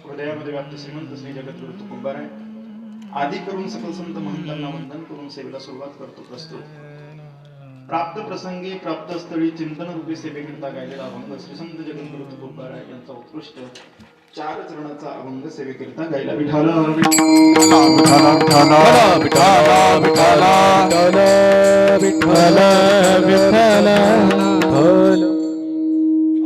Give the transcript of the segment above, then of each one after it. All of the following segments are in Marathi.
हृदयामध्ये व्याप्त श्रीमंत श्री जगद्गुरु तुकोबाराय आदी करून सकल संत महंतांना वंदन करून सेवेला सुरुवात करतो. प्रस्तुत प्राप्त प्रसंगी प्राप्त स्थळी चिंतन रूपी सेवेकरिता गायलेला अभंग श्री संत जगद्गुरु तुकोबाराय यांचा उत्कृष्ट चार चरणाचा अभंग सेवेकरिता गायला. विठाला विठाला विठाला विठाला विठाला विठाला विठाला.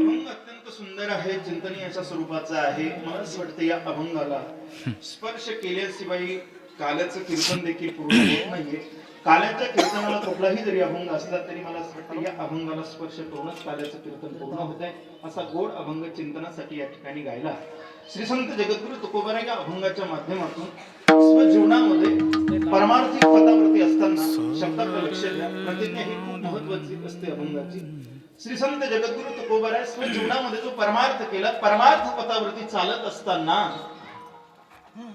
अभंग अत्यंत सुंदर आहे, चिंतनीय अशा स्वरूपाचा आहे. मला असं वाटतं या अभंगाला स्पर्श केल्याशिवाय काल्याचं कीर्तन देखील पूर्ण होत नाहीये. काल्याच्या कीर्तनाला कुठलाही जरी अभंग असला तरी मला असं वाटतं या अभंगाला स्पर्श करूनच काल्याचं कीर्तन पूर्ण होत आहे. असा गोड अभंग चिंतनासाठी या ठिकाणी गायला श्री संत जगद्गुरु तुकोबाराय या अभंगाच्या माध्यमातून स्वजीवनामध्ये परमार्थिक पदावरती असताना शब्दाकडे लक्ष द्या. प्रतिज्ञा ही खूप महत्वाची असते अभंगाची. श्री संत जगद्गुरु तुकोबाराय स्वजीवनामध्ये जो परमार्थ केला, परमार्थ पदावरती चालत असताना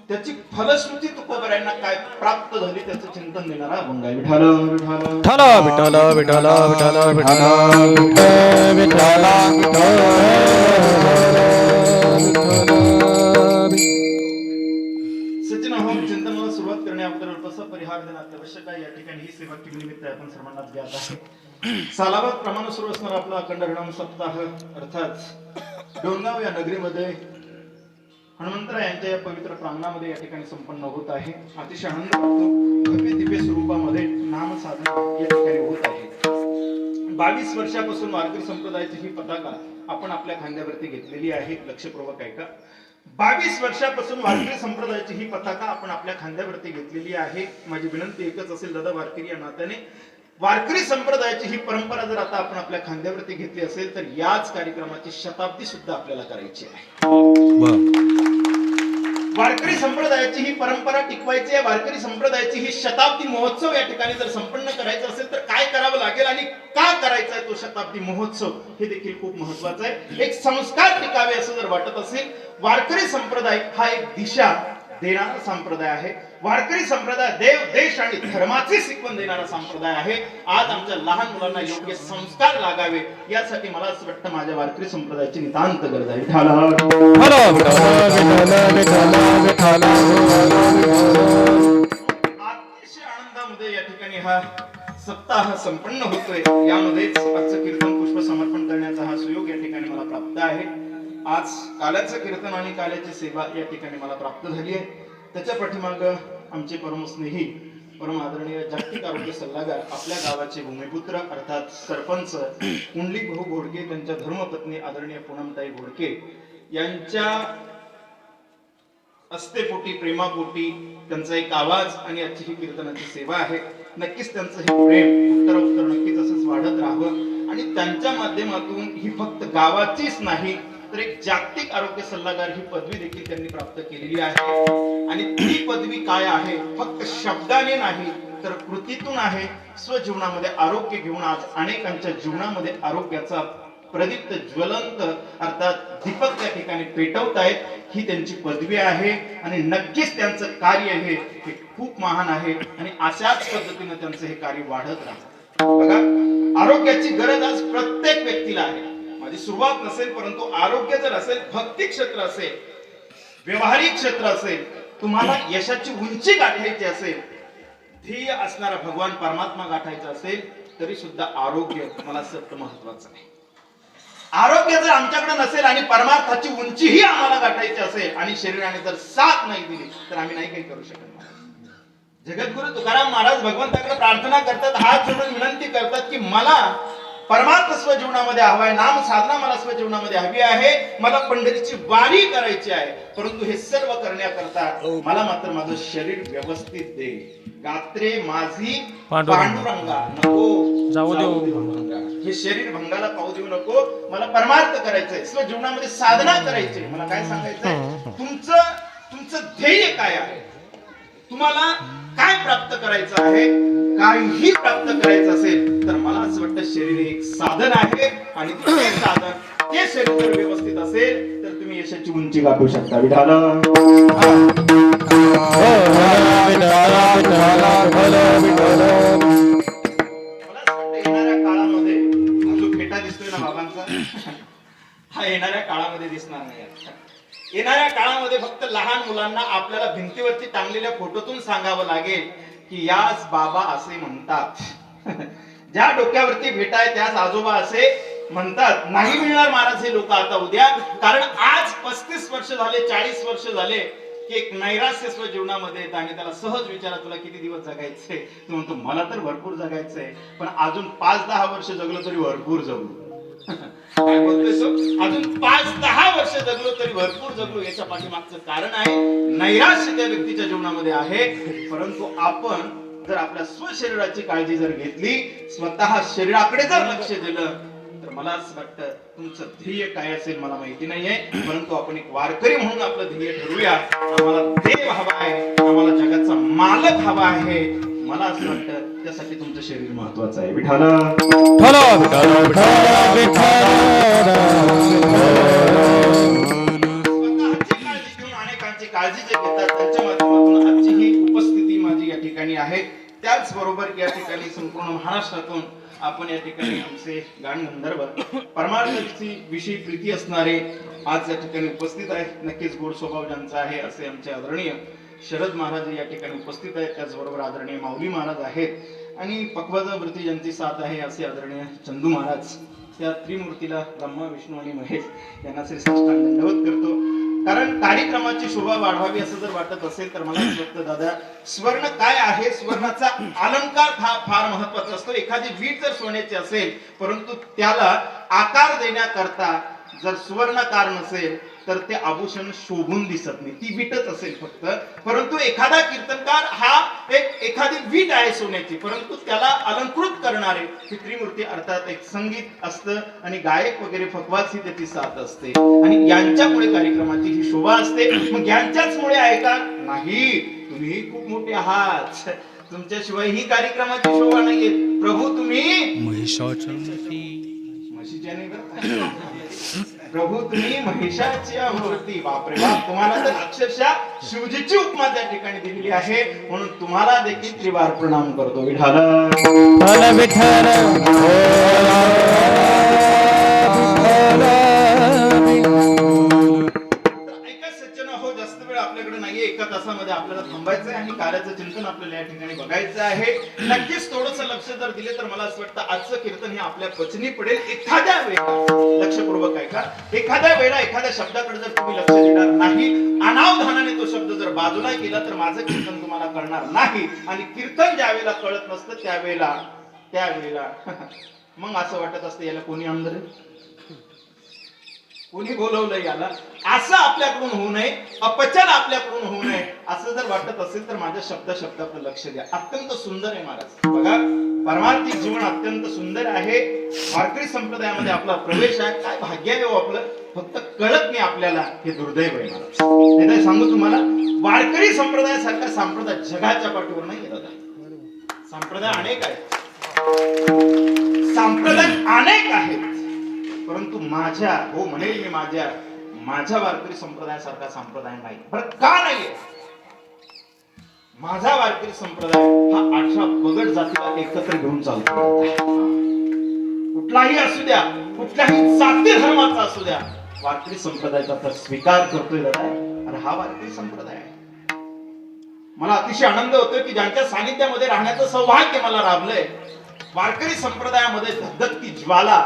त्याची फलश्रुती तुकोबारायांना काय प्राप्त झाली त्याचं चिंतन देणारा अभंग आहे. विठाला विठाला विठाला विठाला विठाला विठाला विठाला सचिन हो चिंतनाला सुरुवात करण्या अगोदर अल्पसा परिहार देणं अत्यावश्यक आहे. या ठिकाणी ही सेवा किती निमित्त आहे आपण सर्वांनाच ज्ञात आहे. सालाबाद प्रमाणे सुरू असणारा आपला अखंड हरिनाम सप्ताह अर्थात डोंगाव या नगरीमध्ये हनुमंतराय यांच्या या पवित्र प्रांगणामध्ये या ठिकाणी संपन्न होत आहे. अतिशय आनंद वाटतो. भव्य दिव्य स्वरूपामध्ये नाम साधन या ठिकाणी होत आहे. 22 वर्षापासून वारकरी संप्रदायाची ही पताका आपण आपल्या खांद्यावरती घेतलेली आहे. लक्षपूर्वक ऐका. 22 वर्षापासून वारकरी संप्रदायाची ही पताका आपण आपल्या खांद्यावरती घेतलेली आहे. माझी विनंती एकच असेल दादा वारकरी या नात्याने, वारकरी संप्रदायाची ही परंपरा जर आता आपण आपल्या खांद्यावरती घेतली असेल तर याच कार्यक्रमाची शताब्दी सुद्धा आपल्याला करायची आहे. वारकरी संप्रदायाची ही परंपरा टिकवायची आहे. वारकरी संप्रदायाची ही शताब्दी महोत्सव या ठिकाणी जर संपन्न करायचा असेल तर काय करावं लागेल आणि का करायचा आहे तो शताब्दी महोत्सव हे देखील खूप महत्वाचं आहे. एक संस्कार टिकावे असं जर वाटत असेल, वारकरी संप्रदाय हा एक दिशा देणारा संप्रदाय आहे. वारकरी संप्रदाय देव देश आणि धर्माची शिकवण देणारा संप्रदाय आहे. आज आमच्या लहान मुलांना योग्य संस्कार लागावे यासाठी मला असं वाटतं माझ्या वारकरी संप्रदायाची नितांत गरज आहे. अतिशय आनंदामध्ये या ठिकाणी हा सप्ताह संपन्न होतोय. यामध्येच आजचं कीर्तन पुष्प समर्पण करण्याचा हा सुयोग या ठिकाणी मला प्राप्त आहे. आज काल्याचं कीर्तन आणि काल्याची सेवा या ठिकाणी मला प्राप्त झाली आहे. त्याच्या पाठीमाग आमचे परमस्नेही परम आदरणीय जागतिक आरोग्य सल्लागार, आपल्या गावाचे भूमिपुत्र अर्थात सरपंच कुंडलिक भाऊ घोडके, त्यांच्या धर्मपत्नी आदरणीय पूनमताई घोडके यांच्या अस्तेपोटी प्रेमापोटी त्यांचा एक आवाज आणि आजची ही कीर्तनाची सेवा आहे. नक्कीच त्यांचं हे प्रेम उत्तर नक्कीच असंच वाढत राहावं आणि त्यांच्या माध्यमातून ही फक्त गावाचीच नाही तर एक जागतिक आरोग्य सल्लागार ही पदवी देखील त्यांनी प्राप्त केलेली आहे. आणि ती पदवी काय आहे, फक्त शब्दाने नाही तर कृतीतून आहे. स्वजीवनामध्ये आरोग्य घेऊन आज अनेकांच्या जीवनामध्ये आरोग्याचा प्रदीप्त ज्वलंत अर्थात दीपक त्या ठिकाणी पेटवतायत. ही त्यांची पदवी आहे आणि नक्कीच त्यांचं कार्य हे खूप महान आहे आणि अशाच पद्धतीने त्यांचं हे कार्य वाढत राहतं. बघा, आरोग्याची गरज आज प्रत्येक व्यक्तीला आहे. माझी सुरुवात नसेल परंतु आरोग्य जर असेल, भक्ती क्षेत्र असेल, व्यवहारिक क्षेत्र असेल, तुम्हाला यशाची उंची गाठायची असेल, ध्येय असणारा भगवान परमात्मा गाठायचा असेल तरी सुद्धा आरोग्य मला सत्य महत्वाचं आहे. आरोग्य जर आमच्याकडे नसेल आणि परमार्थाची उंची ही आम्हाला गाठायची असेल आणि शरीराने जर साथ नाही दिली तर आम्ही नाही काही करू शकत. जगद्गुरु तुकाराम महाराज भगवंताकडे प्रार्थना करतात, हात जोडून विनंती करतात की मला परमार्थ स्वजीवनामध्ये हवाय, नाम साधना मला स्वजीवनामध्ये हवी आहे, मला पंढरीची वारी करायची आहे. परंतु हे सर्व करण्याकरता मला मात्र माझं शरीर व्यवस्थित दे. गात्रे माझी पांडुरंगा, नको जाऊ देऊ, हे शरीर भंगाला पाहू देऊ नको. मला परमार्थ करायचंय, स्वजीवनामध्ये साधना करायची. मला काय सांगायचंय, तुमचं ध्येय काय आहे, तुम्हाला काय प्राप्त करायचं आहे. काहीही प्राप्त करायचं असेल तर मला असं वाटतं शरीर एक साधन आहे आणि ते साधन, ते शरीर जर व्यवस्थित असेल तर तुम्ही यशाची उंची गाठू शकता. विठाला येणाऱ्या काळामध्ये हा जो फेटा दिसतोय ना बाबांचा, हा येणाऱ्या काळामध्ये दिसणार नाही. येणाऱ्या काळामध्ये फक्त लहान मुलांना आपल्याला भिंतीवरती टांगलेल्या फोटोतून सांगावं लागेल की याच बाबा असे म्हणतात. ज्या डोक्यावरती भेट आहे त्याच आजोबा असे म्हणतात. नाही मिळणार महाराज हे लोक आता उद्या, कारण आज 35 वर्ष झाले, 40 वर्ष झाले की एक नैराश्यस्व जीवनामध्ये येत आणि त्याला सहज विचारा तुला किती दिवस जगायचंय, तो म्हणतो मला तर भरपूर जगायचंय, पण अजून 5-10 वर्ष जगलो तरी भरपूर जगलो. काय बोलतोय तो? अजून 5-10 वर्ष जगलो तरी भरपूर जगलो. याच्या पाठीमागचं कारण आहे नैराश्य त्या व्यक्तीच्या जीवनामध्ये आहे. परंतु आपण जर आपल्या स्वशरीराची काळजी जर घेतली, स्वतः शरीराकडे जर लक्ष दिलं, तर मला असं वाटतं तुमचं ध्येय काय असेल मला माहिती नाहीये, परंतु आपण एक वारकरी म्हणून आपलं ध्येय ठरवूया. आम्हाला देव हवा आहे, आम्हाला जगाचा मालक हवा आहे. मला असं वाटतं त्यासाठी तुमचं शरीर महत्वाचं आहे. विठाला स्वतःची काळजी घेऊन अनेकांची काळजी जे घेतात त्यांच्या माध्यमातून आजची ही उपस्थिती माझी या ठिकाणी आहे. त्याचबरोबर या ठिकाणी संपूर्ण महाराष्ट्रातून आपण या ठिकाणी आमचे गान गंधर्व परमार्थाची विषयी प्रीती असणारे आज या ठिकाणी उपस्थित आहेत. नक्कीच गोड स्वभाव ज्यांचा आहे असे आमचे आदरणीय शरद महाराज या ठिकाणी उपस्थित आहेत. त्याचबरोबर आदरणीय माऊली महाराज आहेत आणि पक्वाजावरती ज्यांची साथ आहे असे आदरणीय चंदू महाराज. त्या त्रिमूर्तीला ब्रह्मा विष्णू आणि महेश यांना श्री साष्टांग दंडवत करतो. कारण कार्यक्रमाची शोभा वाढवावी असं जर वाटत असेल तर मला असं वाटतं दादा, स्वर्ण काय आहे, स्वर्णाचा अलंकार हा फार महत्वाचा असतो. एखादी वीट जर सोन्याची असेल परंतु त्याला आकार देण्याकरता जर सुवर्णकार नसेल तर ते आभूषण शोभून दिसत नाही, ती वीटच असेल फक्त. परंतु एखादा कीर्तनकार हा एखादी वीट आहे सोन्याची, परंतु त्याला अलंकृत करणारे ही त्रिमूर्ती अर्थात एक संगीत असतं आणि गायक वगैरे फकवास ही त्याची साथ असते आणि यांच्यामुळे कार्यक्रमाची ही शोभा असते. मग यांच्याच मुळे आहे का? नाही, तुम्ही खूप मोठे आहात, तुमच्याशिवाय ही कार्यक्रमाची शोभा नाहीये. प्रभू तुम्ही म्हशीच्या नाही बरं, प्रभू तुम्ही महिषाची मूर्ती. बापरे बाप, तुम्हाला तर अक्षरशः शिवजीची उपमा त्या ठिकाणी दिलेली आहे, म्हणून तुम्हाला देखील त्रिवार प्रणाम करतो. विठाला विठाला आपल्याकडे नाहीये. एका तासामध्ये आपल्याला थांबायचं आहे आणि कार्याचं चिंतन आपल्याला या ठिकाणी बघायचं आहे. नक्कीच थोडंसं लक्ष जर दिले तर मला असं वाटतं आजचं कीर्तन हे आपल्या पचनी पडेल. एखाद्या वेळेला लक्षपूर्वक ऐका, एखाद्या वेळेला एखाद्या शब्दाकडे जर तुम्ही लक्ष देणार नाही, अनावधानाने तो शब्द जर बाजूला केला तर माझं कीर्तन तुम्हाला कळणार नाही. आणि कीर्तन ज्या वेळेला कळत नसतं त्यावेळेला मग असं वाटत असतं याला कोणी आणलं, कोणी बोलवलं याला, असं आपल्याकडून होऊ नये, अपचन आपल्याकडून होऊ नये असं जर वाटत असेल तर माझ्या शब्दाकडे लक्ष द्या. अत्यंत सुंदर आहे महाराज. बघा, परमार्थिक जीवन अत्यंत सुंदर आहे. वारकरी संप्रदायामध्ये आपला प्रवेश आहे. काय भाग्य आहे हो आपलं, फक्त कळत नाही आपल्याला, हे दुर्दैव आहे महाराज. नाही सांगू तुम्हाला, वारकरी संप्रदायासारखा संप्रदाय जगाच्या पाठीवर नाही येत दादा. संप्रदाय अनेक आहेत, परंतु माझ्या म्हणेल मी माझ्या वारकरी संप्रदायासारखा संप्रदाय नाही. बरं का नाहीये? माझा वारकरी संप्रदाय हा 18 पगड जातीला एकत्र घेऊन चालतो. कुठलाही असू द्या, कुठल्याही जाती धर्माचा असू द्या, वारकरी संप्रदायाचा तर स्वीकार करतोय दादा. अरे हा वारकरी संप्रदाय आहे. मला अतिशय आनंद होतोय की ज्यांच्या सानिध्यामध्ये राहण्याचं सौभाग्य मला लाभलंय. वारकरी संप्रदायामध्ये धगधगती ज्वाला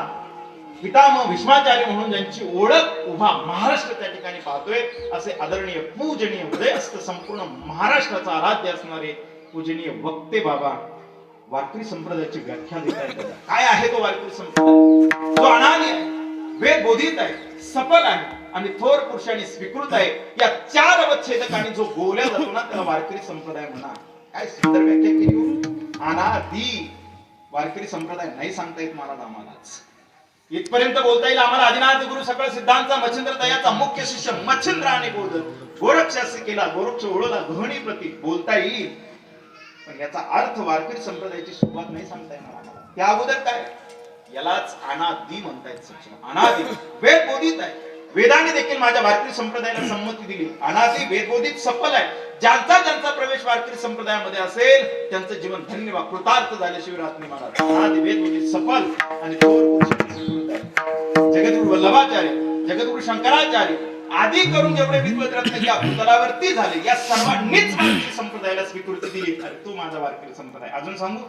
पितामह भीष्माचार्य म्हणून ज्यांची ओळख उभा महाराष्ट्र त्या ठिकाणी पाहतोय, असे आदरणीय पूजनीय उदयस्थ संपूर्ण महाराष्ट्राचा आराध्य असणारे पूजनीय वक्ते बाबा वारकरी संप्रदायाची व्याख्या देत आहेत. काय आहे तो वारकरी संप्रदाय? जो अनादी आहे, वेद बोधित आहे, सफल आहे आणि थोर पुरुषांनी स्वीकृत आहे. या 4 अवच्छेदकांनी जो बोलला जातो ना त्याला वारकरी संप्रदाय म्हणा. काय सुंदर व्याख्या केली. अनादी वारकरी संप्रदाय नाही सांगता येत महाराज आम्हालाच. इथपर्यंत बोलता येईल आम्हाला. आदिनाथ गुरु सकळ सिद्धांचा मच्छिंद्र दयाचा मुख्य शिष्य मच्छिंद्राने बोलत गोरक्षासी केला, गोरक्ष ओळला गृहिणी प्रती बोलता येईल. पण याचा अर्थ वारकरी संप्रदायाची सुरुवात नाही सांगता येणार आम्हाला. त्या अगोदर काय, यालाच अनादी म्हणतायत. सक्षम अनादी वेद बोधित आहे. वेदाने देखील माझ्या वारकरी संप्रदायाला संमती दिली. अनादी वेदबोधित सफल आहे. ज्यांचा प्रवेश वारकरी संप्रदायामध्ये असेल त्यांचं जीवन धन्य वा कृतार्थ झाल्याशिवाय राहत नाही महाराज. अनादी वेदबोधित सफल आणि थोर पुरुष जगद्गुरु वल्लभाचार्य, जगद्गुरु शंकराचार्य आधी करून जेवढे विद्वत रत्न या भूतलावरती झाले या सर्वांनीच वारकरी संप्रदायाला स्वीकृती दिली. अरे तो माझा वारकरी संप्रदाय. अजून सांगू,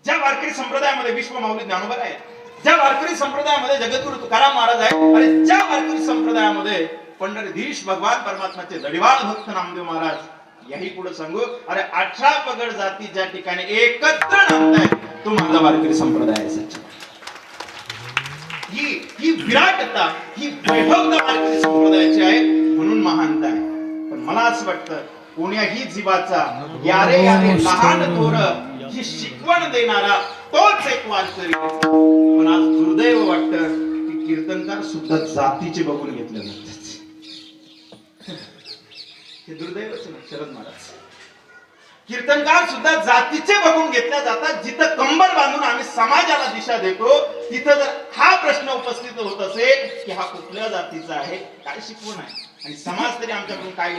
ज्या वारकरी संप्रदायामध्ये विश्व माऊली ज्ञानोबा आहे, ज्या वारकरी संप्रदायामध्ये जगद्गुरु तुकाराम महाराज आहे, अरे ज्या वारकरी संप्रदायामध्ये पंढरीधीश भगवान परमात्माचे जडिवाळ भक्त नामदेव महाराज, याही पुढे सांगू, अरे 18 पगड जाती ज्या ठिकाणी एकत्र नांदताय तो माझा वारकरी संप्रदाय आहे. सच्चा ही विराटता, ही वैभवता वारकरी संप्रदायाची आहे, म्हणून महानता आहे. पण मला असं वाटतं कोण्याही जीवाचा यारे यारे लहान थोर ही शिकवण देणारा तोच एक वारकरी. पण आज दुर्दैव वाटतं की कीर्तनकार सुद्धा जातीचे बघून घेतले जातात. हे दुर्दैवच ना शरद महाराज. कीर्तनकार सुद्धा जातीचे बघून घेतल्या जातात. जिथं कंबर बांधून आम्ही समाजाला दिशा देतो तिथं जर हा प्रश्न उपस्थित होत असेल की हा कुठल्या जातीचा आहे, काय शिकवण आहे, आणि समाज तरी आमच्याकडून काय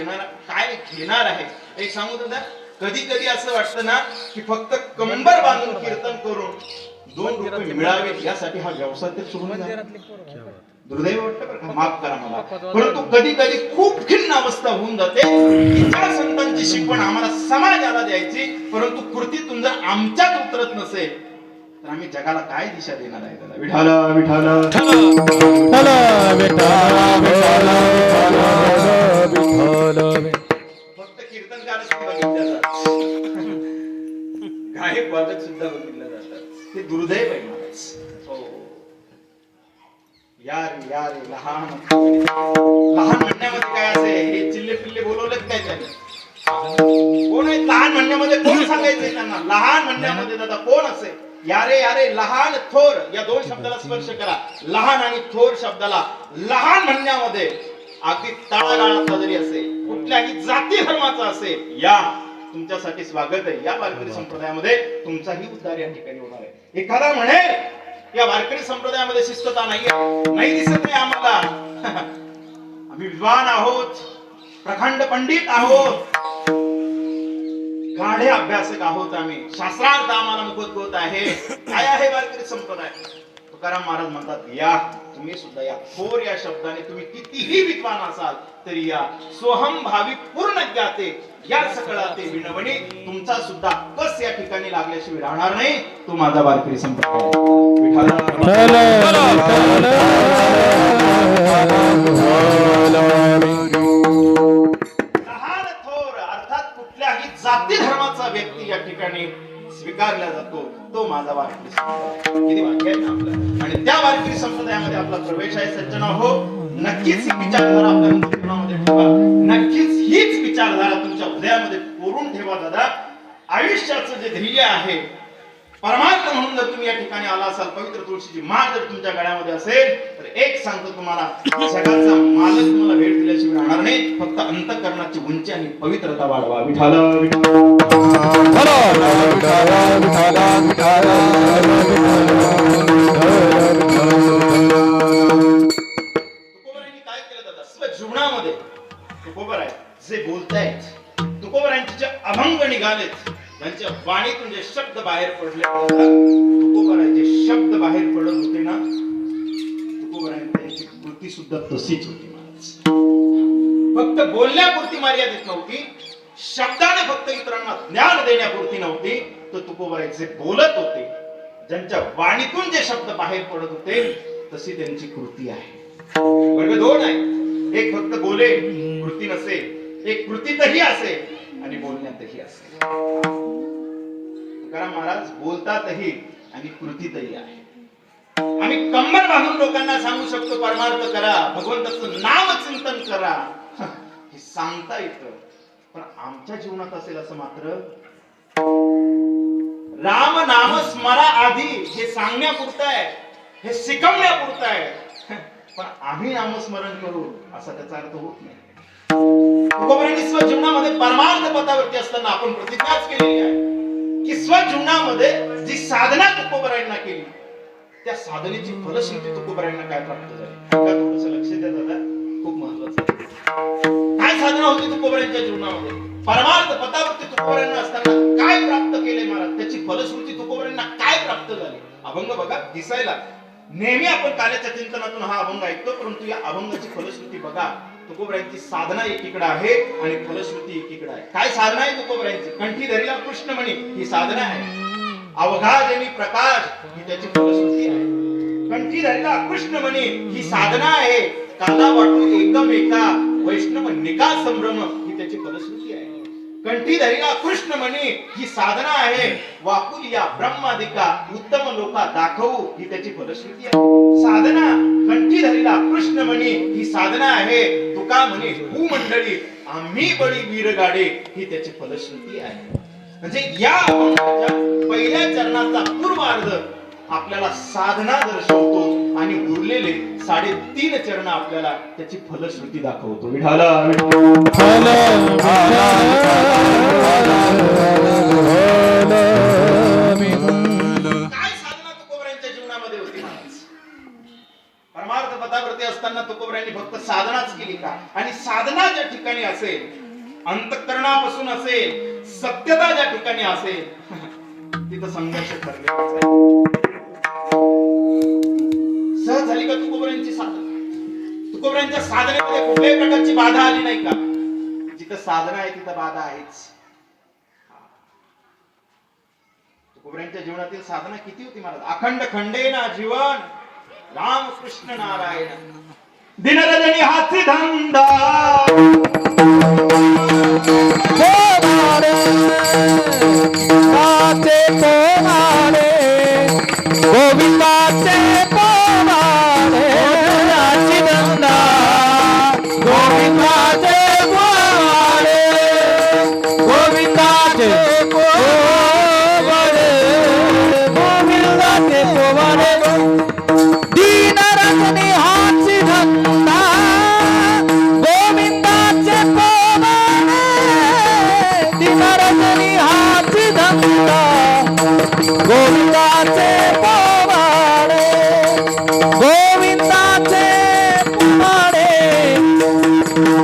घेणार आहे. एक सांगू दादा, कधी कधी असं वाटतं ना की फक्त कंबर बांधून कीर्तन करून 2 रुपये मिळावेत यासाठी हा व्यवसाय ते सोडून दुर्दैव वाटतं बरं का, माफ करा मला. परंतु कधी कधी खूप खिन्न अवस्था होऊन जाते की ज्या संतांची शिकवण आम्हाला समाजाला द्यायची, परंतु कृतीतून जर आमच्यात उतरत नसेल तर आम्ही जगाला काय दिशा देणार आहे. त्याला विठाला विठाला फक्त कीर्तनकारच बघितल्या जातात, गायक वादक सुद्धा बघितले जातात. हे दुर्दैव आहे महाराज. हो यार यार लहान म्हणण्यामध्ये काय असे हे चिल्ले पिल्ले बोलवलेत काय त्याने? कोण आहे लहान म्हणण्यामध्ये? कोण सांगायचंय त्यांना? लहान म्हणण्यामध्ये दादा कोण असे? यारे यारे लहान थोर या 2 शब्दाला स्पर्श करा. लहान आणि थोर शब्दाला लहान म्हणण्यामध्ये अगदी तळागाळातला जरी असेल, कुठल्याही जाती धर्माचा असेल, या तुमच्यासाठी स्वागत आहे. या वारकरी संप्रदायामध्ये तुमचाही उद्धार या ठिकाणी होणार आहे. एखादा म्हणेल या वारकरी संप्रदायामध्ये शिस्तता नाही दिसत नाही आम्हाला, आम्ही विद्वान आहोत, प्रखंड पंडित आहोत, गाढे अभ्यासक आहोत, आम्ही शास्त्रार्थ आम्हाला मुखोद्गत आहे. काय आहे वारकरी संप्रदाय? तुकाराम महाराज म्हणतात या तुम्ही सुद्धा या थोर या शब्दाने तुम्ही कितीही विद्वान असाल तरी या सोहम भावी पूर्ण ज्ञाते या सकळाते विनवणी तुमचा सुद्धा कस या ठिकाणी लागल्याशिवाय राहणार नाही. तो माझा वारकरी संप्रदाय. लहान थोर अर्थात कुठल्याही जाती धर्माचा व्यक्ती या ठिकाणी स्वीकारला जातो तो माझा वारकरी संप्रदाय. किती वाक्य आहे ना आपलं. आणि त्या वारकरी संप्रदायामध्ये आपला प्रवेश आहे. सज्जन हो, नक्कीच ही विचारधारा आपल्या जीवनामध्ये ठेवा. नक्कीच हीच विचारधारा तुमच्या हृदयामध्ये कोरून ठेवा दादा. आयुष्याचं जे ध्येय आहे, परमार्थ म्हणून जर तुम्ही या ठिकाणी आला असाल, पवित्र तुळशीची माळ जर तुमच्या गळ्यामध्ये असेल तर एक सांगतो तुम्हाला, जगाचा मालक तुम्हाला भेट दिल्याशिवाय राहणार नाही. फक्त अंतःकरणाची उंची आणि पवित्रता वाढवा. विठाला काय केलं दादा स्वजीवनामध्ये? तुकोबर आहे जे बोलतायत, तुकोबरांचे जे अभंग निघालेत, त्यांच्या वाणीतून जे शब्द बाहेर पडले, तुकोबरांचे शब्द बाहेर पडत होते ना, तुकोबरांची कृती सुद्धा तशीच होती महाराज. फक्त बोलण्यापुरती मर्यादित नव्हती, शब्दाने फक्त इतरांना ज्ञान देण्यापुरती नव्हती, तर तुकोबरांचे बोलत होते. ज्यांच्या वाणीतून जे शब्द बाहेर पडत होते तशी त्यांची कृती आहे. वर्ग 2 आहे. एक फक्त बोले कृती नसे, एक कृतीतही असे आणि बोलण्यातही असे. तुकाराम महाराज बोलतातही आणि कृतीतही आहे. आम्ही कंबर बांधून लोकांना सांगू शकतो परमार्थ करा, भगवंताचं नाम चिंतन करा, हे सांगता येतं. पण आमच्या जीवनात असेल असं मात्र राम नाम स्मरा आधी हे सांगण्यापुरतं आहे, हे शिकवण्यापुरतं आहे. पण आम्ही नामस्मरण करू असा त्याचा अर्थ होत नाही. तुकोबरांनी स्वजीवनामध्ये परमार्थ पथावरती असताना आपण प्रतिज्ञाच केलेली आहे की स्वजीवनामध्ये जी साधना तुकोबरांना केली त्या साधनेची फलश्रुती तुकोबरांना काय प्राप्त झाली का थोडस लक्ष द्या दादा, खूप महत्वाचं. काय साधना होती तुकोबरांच्या जीवनामध्ये? परमार्थ पथावरती तुकोबरांना असताना काय प्राप्त केले महाराज, त्याची फलश्रुती तुकोबरांना काय प्राप्त झाली? अभंग बघा दिसायला नेहमी आपण काल्याच्या चिंतनातून हा अभंग ऐकतो, परंतु या अभंगाची फलश्रुती बघा तुकोबरायांची साधना एकीकडे आहे आणि फलश्रुती एकीकडे आहे. काय साधना आहे तुकोबरायांची? कंठी धरीला कृष्णमणी ही साधना आहे. अवघा जनी प्रकाश ही त्याची फलश्रुती आहे. कंठी धरीला कृष्णमणी ही साधना आहे. काला वाटू एकदम एका वैष्णव निका संभ्रम ही त्याची फलश्रुती आहे. कंठी धरीला कृष्णमणी ही साधना आहे. वाकुलिया ब्रह्मादिका उत्तम लोका दाखवू ही त्याची फलश्रुती आहे. साधना कंठी धरीला कृष्णमणी ही साधना आहे. तुका म्हणे भूमंडळी आम्ही बळी वीरगाडे ही त्याची फलश्रुती आहे. म्हणजे या अभंगाच्या पहिल्या चरणाचा पूर्वार्ध आपल्याला साधना दर्शवतो आणि उरलेले 3.5 चरण आपल्याला त्याची फलश्रुती दाखवतो. विठाला काय साधना तुकोबरायांच्या जीवनामध्ये होती महाराज? परमार्थ पदावरती असताना तुकोबरायांनी फक्त साधनाच केली का? आणि साधना ज्या ठिकाणी असेल, अंतःकरणापासून असेल, सत्यता ज्या ठिकाणी असेल, तिथं संघर्ष ठरलेलाच आहे. सहज झाली का तुकोबरायांची साधना? तुकोबरायांच्या साधनेमध्ये कुठल्याही प्रकारची बाधा आली नाही का? जिथं साधना आहे तिथं बाधा आहेच. तुकोबरायांच्या जीवनातील साधना किती होती महाराज? अखंड खंडेना जीवन राम कृष्ण नारायण दिनरजनी हाती धंदा गोविंदाचे पोवाडे राची धंदा गोविंदाचे पोवाडे गोविंदाचे पोवाडे गोविंदाचे पोवाडे दीन रजनी हाची धंदा गोविंदाचे पोवाडे दीन रजनी हाची धंदा गोविंदाचे पोवाडे गोविंदाचे पोवाडे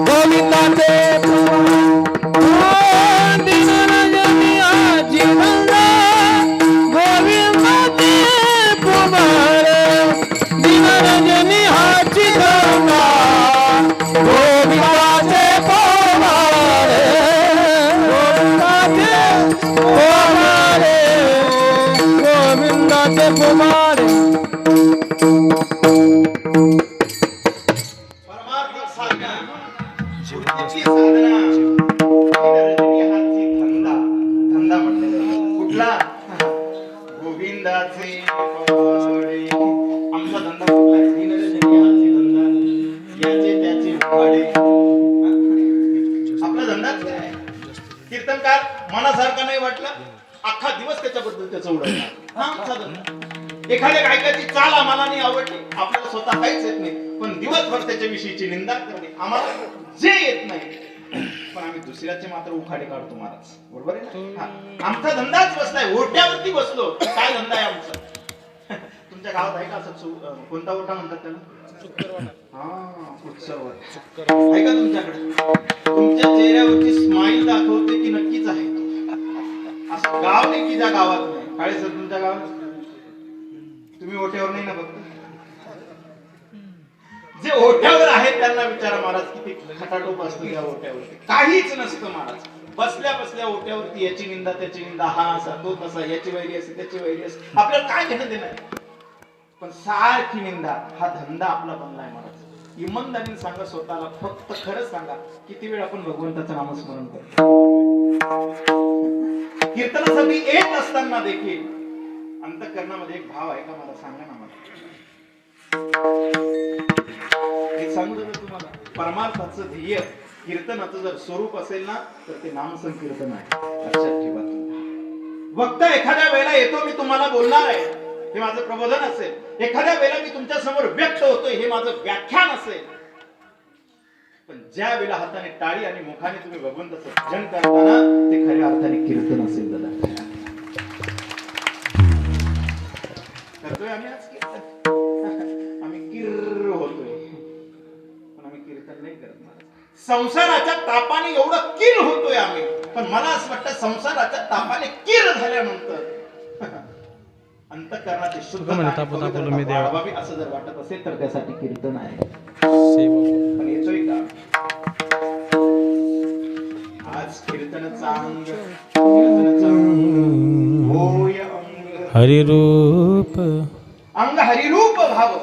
गोविंदाचे दिनरजनी हाची धंदा गोविंदाचे पोवाडे दिनरजनी हाची धंदा गोविंदाचे पोवाडे गोविंदाचे पोवाडे गोविंदाचे पोवाडे परमार्थ साधना जीवनाची साधना दिनरजनी हाती धंदा धंदा म्हटलं कुठला? गोविंदाचे पोवाडे. आमचा धंदा कुठला आहे? दिनरजनी हाती धंदा याचे त्याचे उखाडे. आपला धंदाच काय आहे? कीर्तनकार मनासारखा नाही वाटलं अख्खा दिवस त्याच्याबद्दल त्याचं उडवणार. हा आमचा धंदा. एखाद्या गायकाची चाल आम्हाला नाही आवडली, आपल्याला स्वतः काहीच येत नाही, पण दिवसभर त्याच्या विषयीची निंदा करणे आम्हाला जे येत नाही, पण आम्ही दुसऱ्याचे मात्र उखाडे काढतो महाराज. बरोबर आहे ना? हा. आमचा धंदाच बसलाय, ओट्यावरती बसलो. काय धंदा आहे आमचा? तुमच्या गावात आहे का असं? कोणता ओटा म्हणतात त्याला? हा, उत्सव आहे का तुमच्याकडे? तुमच्या चेहऱ्यावरची स्माईल दाखवते की नक्कीच आहे तो. असं गाव नाही की ज्या गावात नाही. काय सर तुमच्या गावात तुम्ही ओट्यावर नाही ना बघता? जे ओट्यावर आहेत त्यांना विचारा महाराज किती खटाटोप असतो त्या ओट्यावरती. काहीच नसतं महाराज. बसल्या बसल्या ओट्यावरती याची निंदा त्याची निंदा, हा असा तो तसा, याची वैरी असते त्याची वैरी असते. आपल्याला काय घेणं देणं आहे? पण सारखी निंदा हा धंदा आपला बनलाय महाराज. इमानदारीने सांगा स्वतःला, फक्त खरंच सांगा, किती वेळ आपण भगवंताचं नामस्मरण करतो? कीर्तनासाठी येत असताना देखील अंतःकरणामध्ये एक भाव आहे का? मला सांगा ना. मला एक सांगू देतो तुम्हाला. परमार्थाचं ध्येय कीर्तनाचं जर स्वरूप असेल ना तर ते नामसंकीर्तन आहे. लक्षात ठेवा. वक्ता एखाद्या वेळेला येतो, मी तुम्हाला बोलणार आहे, हे माझं प्रबोधन असेल. एखाद्या वेळेला मी तुमच्या समोर व्यक्त होतोय, हे माझं व्याख्यान असेल. पण ज्या वेळेला हाताने टाळी आणि मुखाने तुम्ही भगवंताचं भजन करताना ते खऱ्या अर्थाने कीर्तन असेल. दादा करतोय आम्ही आज कीर्तन, आम्ही किर्र होतोय, पण आम्ही कीर्तन नाही करत. संसाराच्या तापाने एवढं किर होतोय आम्ही, पण मला असं वाटतं संसाराच्या तापाने किर झाल्यानंतर अंतःकरणाची शुद्धता वाढवावी असं जर वाटत असेल तर त्यासाठी कीर्तन आहे. पण येतोय का? आज कीर्तनाचा अंग होय अंग हरिरूप अंग हरिरूप भाव.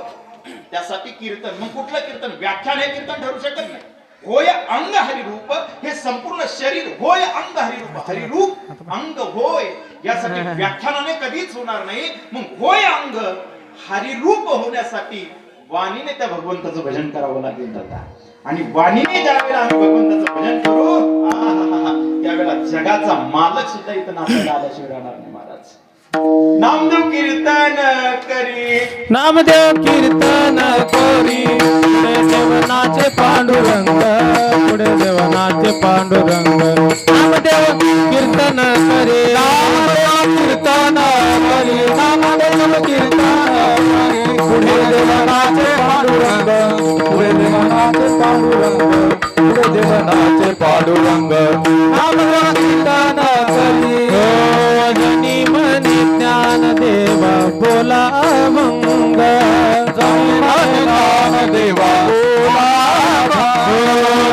त्यासाठी कीर्तन. मग कुठलं कीर्तन? व्याख्यान हे कीर्तन ठरू शकत नाही. होय अंग हरिरूप हे संपूर्ण शरीर होय अंग हरिरूप. हरिरूप अंग होय यासाठी व्याख्यानाने कधीच होणार नाही. मग होय अंग हरिरूप होण्यासाठी वाणीने त्या भगवंताचं भजन करावं लागेल दादा. आणि वाणीने ज्यावेळेला आम्ही भगवंताचं भजन करू त्यावेळेला जगाचा मालक सुद्धा इथं नाचायला आल्याशिवाय राहणार नाही महाराज. नामदेव कीर्तन करी नामदेव कीर्तन करी पुढे देवनाचे पांडुरंग पुढे देवनाचे पांडुरंग नामदेव कीर्तन करी नामदेव कीर्तन करी नामदेव कीर्तन करी पुढे देवनाचे पांडुरंग पुढे देवनाचे पांडुरंग पुढे देवनाचे पांडुरंग नामदेव कीर्तन करी जनी मनी ज्ञान देवा बोला मंग जनी मनी ज्ञान देवा बोला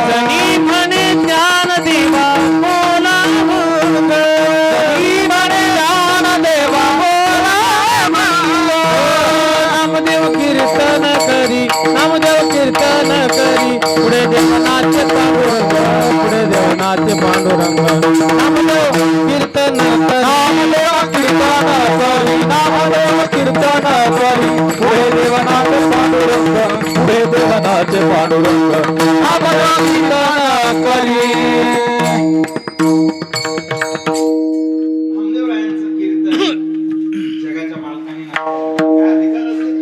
जनी मनी ज्ञान देवा बोला मंग जनी मनी ज्ञान देवा बोला मंग नामदेव कीर्तन करी नामदेव कीर्तन करी पुढे देवनाचे पांडुरंग पुढे देवनाचे पांडुरंग नामदेव कीर्तन नामदेव कीर्तन करी नामदेव कीर्तन करी पुढे देवनाचे पांडुरंग पुढे देवनाचे पांडुरंग नामदेव कीर्तन करी. नामदेवरायांचं कीर्तन जगाच्या मालकाने काय अधिकार असेल?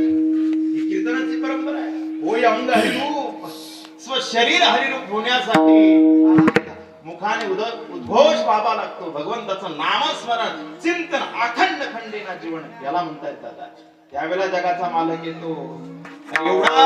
ही कीर्तनाची परंपरा आहे. होय अंग हरिरूप स्वशरीर हरिरूप होण्यासाठी मुखाने उद्घोष व्हावा लागतो. भगवंताचं नामस्मरण चिंतन अखंड खंडेना जीवन याला म्हणता येतात. त्यावेळेला जगाचा मालक येतो. एवढा